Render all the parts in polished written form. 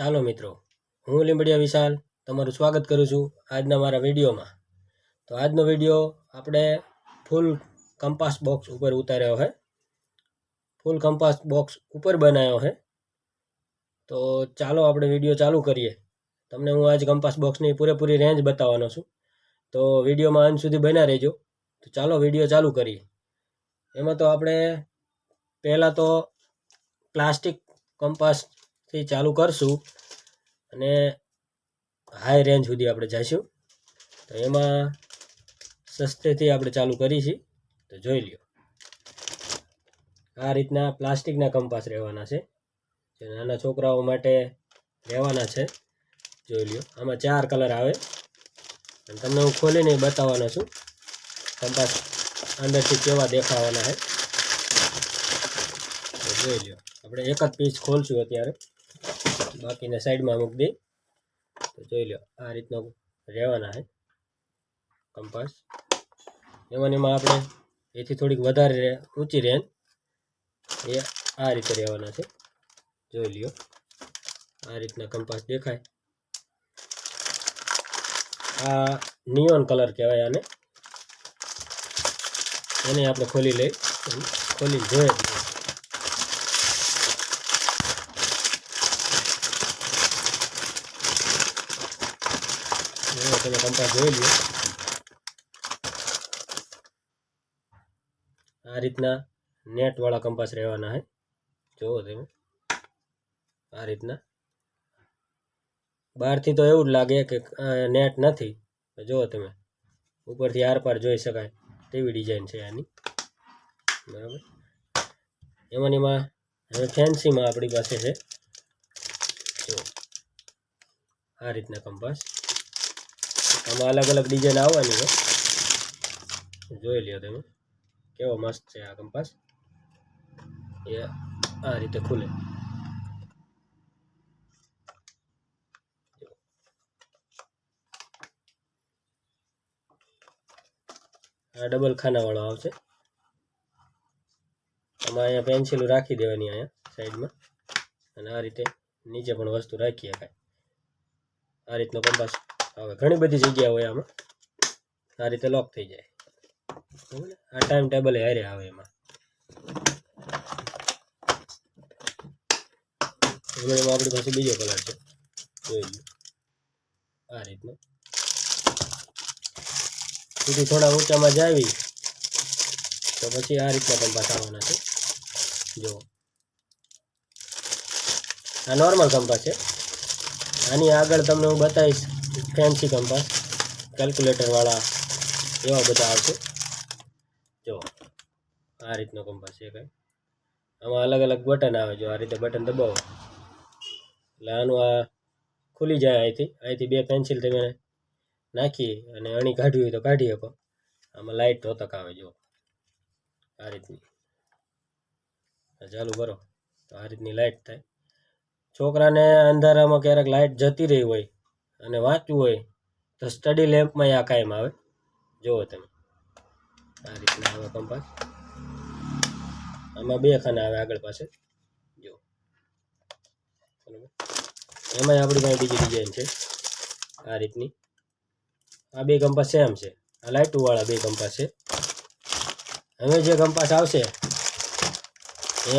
ચાલો મિત્રો, હું લીંબડિયા વિશાલ તમારું સ્વાગત કરું છું આજના મારા વિડીયોમાં. તો આજનો વિડીયો આપણે ફૂલ કંપાસ બોક્સ ઉપર ઉતાર્યો છે. ફૂલ કંપાસ બોક્સ ઉપર બનાવ્યો છે. તો ચાલો આપણે વિડીયો ચાલુ કરીએ. તમને હું આજ કંપાસ બોક્સની પૂરેપૂરી રેન્જ બતાવવાનો છું. તો વિડીયોમાં અંત સુધી બન્યા રહેજો. તો ચાલો વિડીયો ચાલુ કરીએ. એમાં તો આપણે પહેલાં તો પ્લાસ્ટિક કંપાસથી ચાલુ કરશું અને હાઈ રેન્જ સુધી આપણે જઈશું. તો એમાં સસ્તેથી આપણે ચાલુ કરીશું. તો જોઈ લ્યો, આ રીતના પ્લાસ્ટિકના કંપાસ રહેવાના છે, જે નાના છોકરાઓ માટે રહેવાના છે. જોઈ લ્યો, આમાં 4 કલર આવે અને તમને હું ખોલીને બતાવવાનો છું કંપાસ અંદરથી કેવા દેખાવાના છે. તો જોઈ લ્યો, આપણે એક જ પીસ ખોલશું અત્યારે, બાકીને સાઈડમાં મૂકી દઈ. તો જોઈ લો, આ રીતનો રહેવાના છે કંપાસ. એમાં આપણે એથી થોડીક વધારે ઊંચી રેન્જ એ આ રીતે રહેવાના છે. જોઈ લ્યો, આ રીતના કંપાસ દેખાય. આ નિયોન કલર કહેવાય આને. એને આપણે ખોલી લઈ, ખોલીને જોઈએ. તમે કંપાસ જોઈ લો, આ રીતના નેટ વાળા કંપાસ રહેવાના છે. જુઓ તમે, આ રીતના બહારથી તો એવું જ લાગે કે નેટ નથી. જુઓ તમે, ઉપરથી આર પાર જોઈ શકાય તેવી ડિઝાઇન છે આની, બરાબર. એમાં હવે ફેન્સીમાં આપણી પાસે છે જો આ રીતના કંપાસ. આમાં અલગ અલગ ડિઝાઇન આવવાની છે. જોઈ લ્યો તમે, કેવો મસ્ત છે આ કંપાસ. એ આ રીતે ખુલે. આ ડબલ ખાના વાળો આવશે. આમાં અહીંયા પેન્સિલ રાખી દેવાની અહીંયા સાઈડમાં, અને આ રીતે નીચે પણ વસ્તુ રાખી શકાય. આ રીતનો કંપાસ આવે. ઘણી બધી જગ્યા હોય આમાં. આ રીતે લોક થઈ જાય. આ ટાઈમ ટેબલ હારે આવે એમાં. એમાં આપણી પાસે બીજો કલર છે, જોઈ લો, આ રીતનો. સુધી થોડા ઊંચામાં જાવી તો પછી આ રીતના કંપાસ આવવાના છે. જો આ નોર્મલ કંપાસ છે. આની આગળ તમને હું બતાવીશ ફેન્સી કંપાસ, કેલ્ક્યુલેટર વાળા એવા બધા આવશે. જો આ રીતનો કંપાસ છે કંઈ. આમાં અલગ અલગ બટન આવે. જો આ રીતે બટન દબાવો એટલે આનું આ ખુલી જાય. અહીંથી 2 પેન્સિલ તમે નાખી અને અણી કાઢવી હોય તો કાઢી શકો. આમાં લાઇટ રોતક આવે. જો આ રીતની ચાલુ કરો તો આ રીતની લાઇટ થાય. છોકરાને અંધારામાં ક્યારેક લાઇટ જતી રહી હોય અને વાંચવું હોય તો સ્ટડી લેમ્પમાં આ કાયમ આવે. જુઓ તમે, આ રીતના આવે કંપાસ. આમાં 2 ખાના આવે આગળ પાસે. જો એમાંય આપણી પાસે બીજી ડિઝાઇન છે આ રીતની. આ 2 કંપાસ સેમ છે. આ લાઇટું વાળા 2 કંપાસ છે. હવે જે કંપાસ આવશે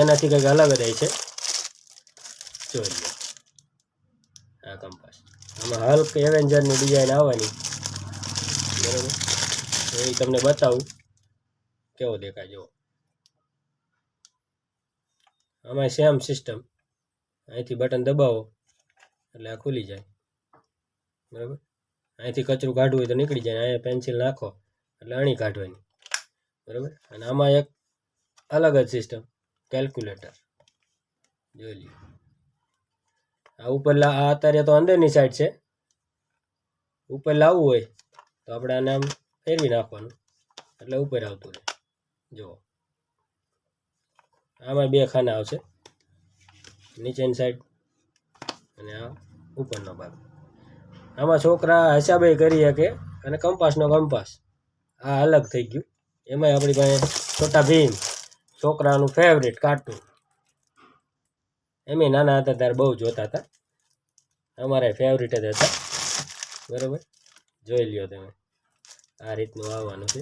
એનાથી કંઈક અલગ જ છે. જોઈ લો, આ કંપાસ. આમાં હલ્ક એવેન્જરની ડિઝાઇન આવવાની, બરાબર. એ તમને બતાવું કેવો દેખાય. જો આમાં સેમ સિસ્ટમ. અહીંથી બટન દબાવો એટલે આ ખુલી જાય, બરાબર. અહીંથી કચરું કાઢવું હોય તો નીકળી જાય. અહીંયા પેન્સિલ નાખો એટલે અણી કાઢવાની, બરાબર. અને આમાં એક અલગ જ સિસ્ટમ, કેલ્ક્યુલેટર. જોઈ લો, આ ઉપર આ અત્યારે તો અંદરની સાઈડ છે. ઉપર લાવવું હોય તો આપણે આને આમ ફેરવી નાખવાનું એટલે ઉપર આવતું રહે. જુઓ, આમાં 2 ખાના આવશે, નીચેની સાઈડ અને આ ઉપરનો ભાગ. આમાં છોકરા હિસાબે કરી શકે અને કંપાસનો કંપાસ આ અલગ થઈ ગયું. એમાંય આપણી પાસે છોટા ભીમ, છોકરાનું ફેવરેટ કાર્ટૂન. એમ નાના હતા ત્યારે બહુ જોતા હતા. અમારા ફેવરિટ જ હતા. બરાબર, જોઈ લ્યો તમે. આ રીતનું આવવાનું છે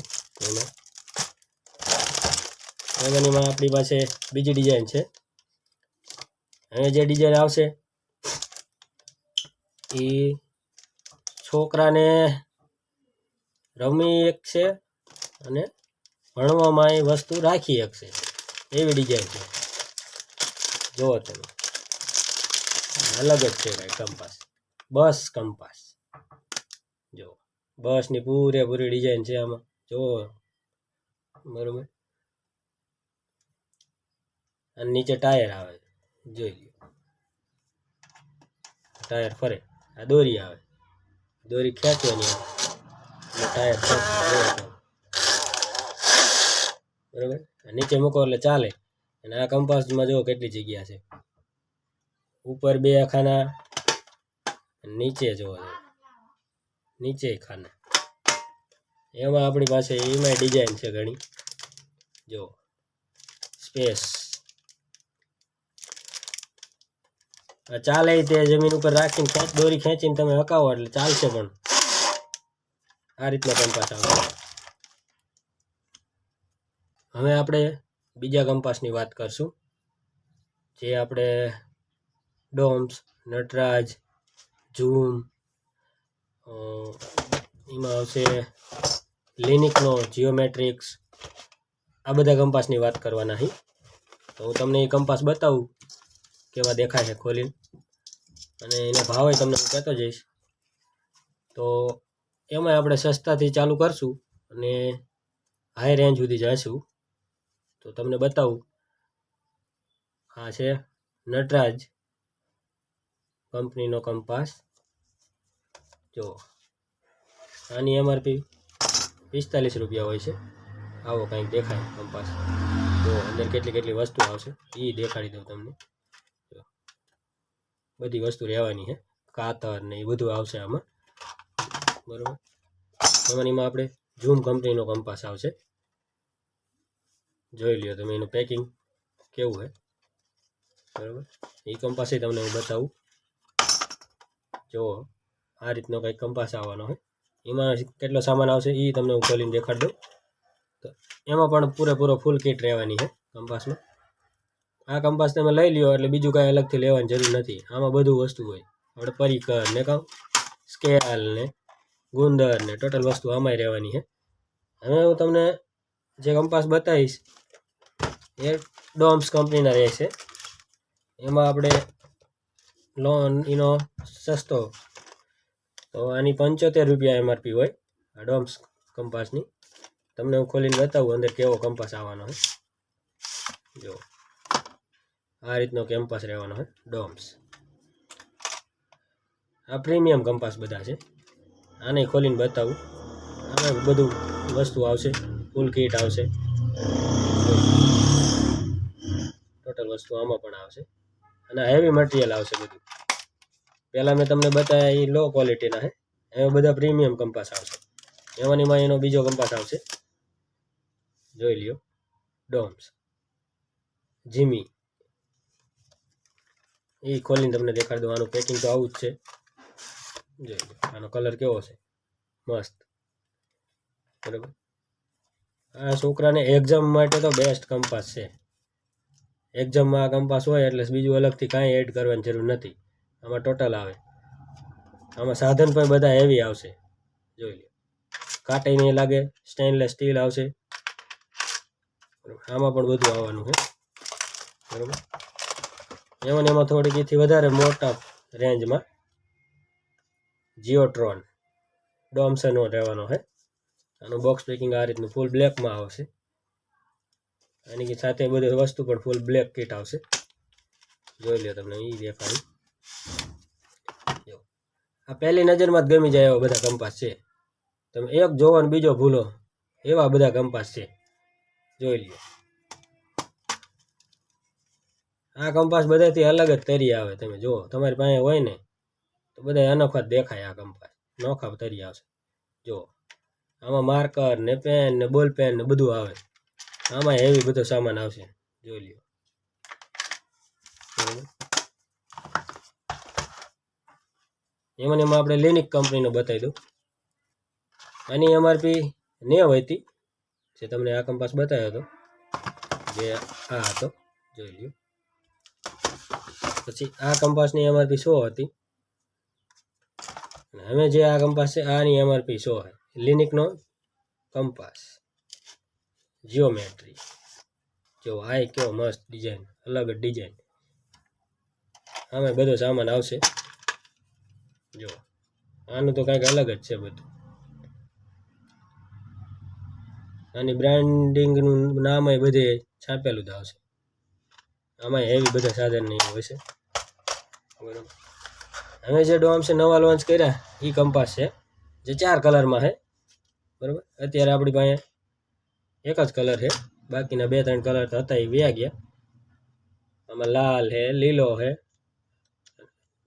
એમાં આપણી પાસે બીજી ડિઝાઇન છે. હવે જે ડિઝાઇન આવશે એ છોકરાને રમી શકશે અને ભણવામાં એ વસ્તુ રાખી શકશે એવી ડિઝાઇન છે. જુઓ તમે, અલગ જ છે કાંઈ કંપાસ. બસ કંપાસ જો બસની પૂરેપૂરી ડિઝાઇન છે આમાં, જુઓ. બરાબર, અને નીચે ટાયર આવે, જોઈ લો. ટાયર ફરે, આ દોરી આવે, દોરી ખેંચવાની આવે, ટાયર ફરશે. બરાબર, નીચે મૂકો એટલે ચાલે. અને આ કંપાસમાં જુઓ કેટલી જગ્યા છે. ઉપર 2 ખાના, નીચે જુઓ, નીચે ખાના. એમાં આપણી પાસે એમાં ડિઝાઇન છે ઘણી. જો સ્પેસ ચાલે તે જમીન ઉપર રાખીને દોરી ખેંચીને તમે હકાવો એટલે ચાલશે. પણ આ રીતના કંપાસ આવે. હવે આપણે બીજા કંપાસની વાત કરશું, જે આપણે ડોમ્સ, નટરાજ, ઝૂમ, એમાં આવશે લિનિકનો, જીઓમેટ્રિક્સ, આ બધા કંપાસની વાત કરવાના છે. તો હું તમને એ કંપાસ બતાવું કેવા દેખાય છે ખોલીને, અને એના ભાવે તમને હું કહેતો જઈશ. તો એમાં આપણે સસ્તાથી ચાલુ કરશું અને હાઈ રેન્જ સુધી જઈશું. તો તમને બતાવું. આ છે નટરાજ કંપનીનો કંપાસ. જો આની એમઆરપી 45 રૂપિયા હોય છે. આવો કંઈક દેખાય કંપાસ. જો અંદર કેટલી વસ્તુ આવશે એ દેખાડી દઉં તમને. બધી વસ્તુ રહેવાની છે, કાતર ને એ બધું આવશે આમાં. બરાબર, એમાં આપણે ઝૂમ કંપનીનો કંપાસ આવશે. જોઈ લ્યો તમે એનું પેકિંગ કેવું છે. બરાબર, એ કંપાસ તમને હું બતાવું. જુઓ, આ રીતનો કંઈક કંપાસ આવવાનો હોય. એમાં કેટલો સામાન આવશે એ તમને હું ખોલીને દેખાડી દઉં. તો એમાં પણ પૂરેપૂરો ફૂલ કિટ રહેવાની છે કંપાસમાં. આ કંપાસ તમે લઈ લ્યો એટલે બીજું કાંઈ અલગથી લેવાની જરૂર નથી. આમાં બધું વસ્તુ હોય. આપણે પરિકર ને સ્કેલ ને ગુંદર ને ટોટલ વસ્તુ આમાંય રહેવાની છે. હવે હું તમને જે કંપાસ બતાવીશ એ ડોમ્સ કંપનીના રહેશે. એમાં આપણે લોન એનો સસ્તો, તો આની 75 રૂપિયા એમઆરપી હોય આ ડોમ્સ કંપાસની. તમને હું ખોલીને બતાવું અંદર કેવો કંપાસ આવવાનો હોય. જો આ રીતનો કેમ્પાસ રહેવાનો હોય ડોમ્સ. આ પ્રીમિયમ કંપાસ બધા છે. આને ખોલીને બતાવું. આમાં બધું વસ્તુ આવશે, ફૂલ કિટ આવશે, ટોટલ વસ્તુ આમાં પણ આવશે. અને હેવી મટીરિયલ આવશે બધું. પહેલાં મેં તમને બતાવ્યા એ લો ક્વોલિટીના છે. એમાં બધા પ્રીમિયમ કંપાસ આવશે. એમાંની એનો બીજો કંપાસ આવશે, જોઈ લ્યો. ડોમ્સ જીમી, એ ખોલીને તમને દેખાડી દઉં. આનું પેકિંગ તો આવું જ છે. જોઈ લો, આનો કલર કેવો છે, મસ્ત. બરાબર, આ છોકરાને એક્ઝામ માટે તો બેસ્ટ કંપાસ છે. એક્ઝામમાં આ કંપાસ હોય એટલે બીજું અલગથી કાંઈ એડ કરવાની જરૂર નથી. આમાં ટોટલ આવે. આમાં સાધન પણ બધા હેવી આવશે. જોઈ લો, કાંટે નહીં લાગે, સ્ટેનલેસ સ્ટીલ આવશે. આમાં પણ બધું આવવાનું છે. બરાબર, એમાં થોડીક એથી વધારે મોટા રેન્જમાં જીઓટ્રોન ડોમ્સનો રહેવાનો છે. આનું બોક્સ પેકિંગ આ રીતનું ફૂલ બ્લેકમાં આવશે. આની સાથે બધી વસ્તુ પણ ફૂલ બ્લેક કિટ આવશે. જોઈ લો, તમને એ દેખાડું. જો આ પહેલી નજરમાં જ ગમી જાય એવા બધા કંપાસ છે. તમે એક જોવો ને બીજો ભૂલો એવા બધા કંપાસ છે. જોઈ લો, આ કંપાસ બધાથી અલગ જ તરી આવે. તમે જુઓ, તમારી પાસે હોય ને તો બધા અનોખા જ દેખાય. આ કંપાસ નોખા તરી આવશે. જુઓ, આમાં માર્કર ને પેન ને બોલ પેન ને બધું આવે. આમાં હેવી બધો સામાન આવશે. જોઈ લ્યો. એમાં આપણે લેનિક કંપનીનો બતાવી દઉં. આની MRP 90 હતી, જે તમને આ કંપાસ બતાવ્યો હતો, જે આ હતો, જોઈ લ્યો. પછી આ કંપાસની MRP 100 હતી. અને હવે જે આ કંપાસ છે આની MRP 100 છે. લેનિકનો કંપાસ જીઓમેટ્રી, જો આ કેવો મસ્ત ડિઝાઇન, અલગ જ ડિઝાઇન. આમાં બધો સામાન આવશે. જો આનું તો કંઈક અલગ જ છે બધું. આની બ્રાન્ડિંગનું નામ એ બધે છાપેલું જ આવશે. આમાં હેવી બધા સાધન નહીં હોય છે, બરાબર. હવે જે ડોમ્સે નવા લોન્ચ કર્યા એ કંપાસ છે, જે 4 કલરમાં છે, બરાબર. અત્યારે આપણી પાસે એક જ કલર છે, બાકીના 2-3 કલર તો હતા એ વ્યા ગયા. આમાં લાલ છે, લીલો છે,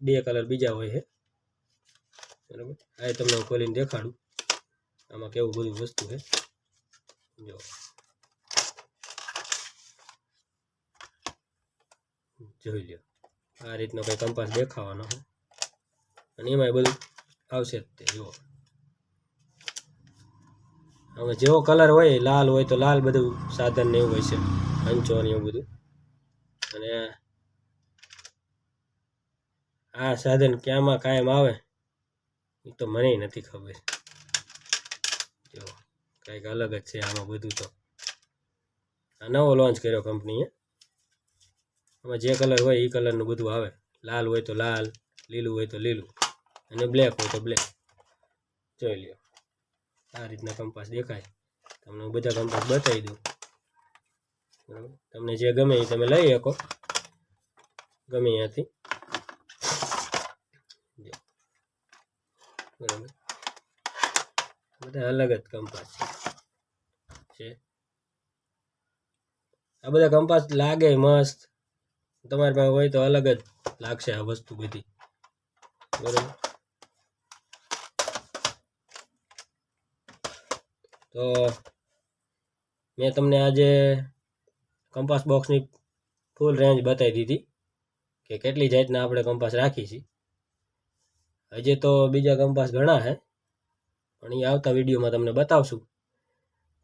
2 કલર બીજા હોય છે, બરાબર. આ તમને હું ખોલીને દેખાડું આમાં કેવું બધું વસ્તુ છે. જો જોઈ લો, આ રીતનો કંઈ કંપાસ દેખાવાનો છે. અને એમાંય બધું આવશે જ તે. જુઓ, હવે જેવો કલર હોય, લાલ હોય તો લાલ બધું સાધન ને એવું હોય છે, અંચો ને એવું બધું. અને આ સાધન ક્યાંમાં કાયમ આવે એ તો મને નથી ખબર. જો કંઈક અલગ જ છે આમાં બધું. તો આ નવો લોન્ચ કર્યો કંપનીએ. આમાં જે કલર હોય એ કલરનું બધું આવે. લાલ હોય તો લાલ, લીલું હોય તો લીલું, અને બ્લેક હોય તો બ્લેક. જોઈ લ્યો, આ રીતના કંપાસ દેખાય. તમને હું બધા કંપાસ બતાવી દઉં, બરાબર. તમને જે ગમે એ તમે લઈ શકો, ગમે ત્યાંથી, બરાબર. બધા અલગ જ કંપાસ છે. આ બધા કંપાસ લાગે મસ્ત, તમારી પાસે હોય તો અલગ જ લાગશે આ વસ્તુ બધી, બરાબર. તો મેં તમને આજે કંપાસ બોક્સની ફૂલ રેન્જ બતાવી દીધી કે કેટલી જાતના આપણે કંપાસ રાખી છીએ. હજી તો બીજા કંપાસ ઘણા છે, પણ એ આવતા વિડીયોમાં તમને બતાવશું.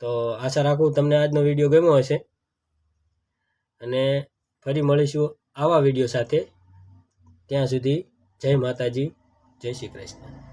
તો આશા રાખું તમને આજનો વિડીયો ગમ્યો હશે, અને ફરી મળીશું આવા વિડીયો સાથે. ત્યાં સુધી જય માતાજી, જય શ્રી કૃષ્ણ.